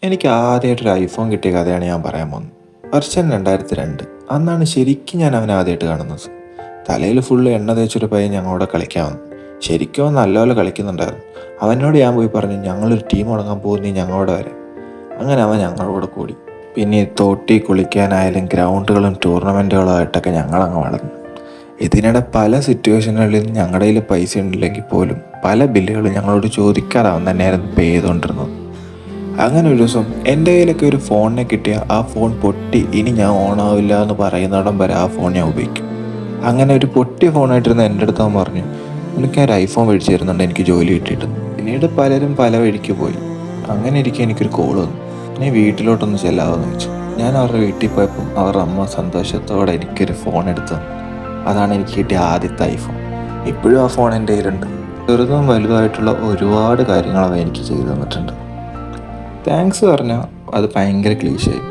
എനിക്ക് ആദ്യമായിട്ടൊരു ഐഫോൺ കിട്ടിയ കഥയാണ് ഞാൻ പറയാൻ പോകുന്നത്. വർഷം 2002. അന്നാണ് ശരിക്കും ഞാൻ അവനെ ആദ്യമായിട്ട് കാണുന്നത്. തലയിൽ ഫുള്ള് എണ്ണ തേച്ചൊരു പയ്യൻ ഞങ്ങളോട് കളിക്കാൻ വന്നു. ശരിക്കും അവൻ നല്ലപോലെ കളിക്കുന്നുണ്ടായിരുന്നു. അവനോട് ഞാൻ പോയി പറഞ്ഞു ഞങ്ങളൊരു ടീം തുടങ്ങാൻ പോകുന്നീ ഞങ്ങളോട് വരെ. അങ്ങനെ അവൻ ഞങ്ങളോട് കൂടി. പിന്നെ ഈ തോട്ടി കുളിക്കാനായാലും ഗ്രൗണ്ടുകളും ടൂർണമെൻറ്റുകളും ആയിട്ടൊക്കെ ഞങ്ങളങ്ങ് വളർന്നു. ഇതിനിടെ പല സിറ്റുവേഷനുകളിൽ ഞങ്ങളുടെ കയ്യിൽ പൈസ ഉണ്ടില്ലെങ്കിൽ പോലും പല ബില്ലുകളും ഞങ്ങളോട് ചോദിക്കാതെ അവൻ തന്നെയായിരുന്നു പേ ചെയ്തുകൊണ്ടിരുന്നത്. അങ്ങനെ ഒരു ദിവസം എൻ്റെ കയ്യിലൊക്കെ ഒരു ഫോണിനെ കിട്ടിയ ആ ഫോൺ പൊട്ടി ഇനി ഞാൻ ഓണാവില്ല എന്ന് പറയുന്നിടം വരെ ആ ഫോൺ ഞാൻ ഉപയോഗിക്കും. അങ്ങനെ ഒരു പൊട്ടിയ ഫോണായിട്ടിരുന്ന എൻ്റെ അടുത്ത് അവൻ പറഞ്ഞു എനിക്ക് ഒരു ഐഫോൺ മേടിച്ച് തരുന്നുണ്ട് എനിക്ക് ജോലി കിട്ടിയിട്ട്. പിന്നീട് പലരും പല വഴിക്ക് പോയി. അങ്ങനെ ഇരിക്കും എനിക്കൊരു കോൾ വന്നു. നീ വീട്ടിലോട്ടൊന്ന് ചെല്ലാമെന്ന് ചോദിച്ചു. ഞാൻ അവരുടെ വീട്ടിൽ പോയപ്പോൾ അവരുടെ അമ്മ സന്തോഷത്തോടെ എനിക്കൊരു ഫോൺ എടുത്തു തന്നു. അതാണ് എനിക്ക് കിട്ടിയ ആദ്യത്തെ ഐഫോൺ. ഇപ്പോഴും ആ ഫോൺ എൻ്റെ കയ്യിലുണ്ട്. ചെറുതും വലുതായിട്ടുള്ള ഒരുപാട് കാര്യങ്ങൾ അവ എനിക്ക് ചെയ്തു തന്നിട്ടുണ്ട്. താങ്ക്സ് പറഞ്ഞാൽ അത് ഭയങ്കര ക്ലീശയായി.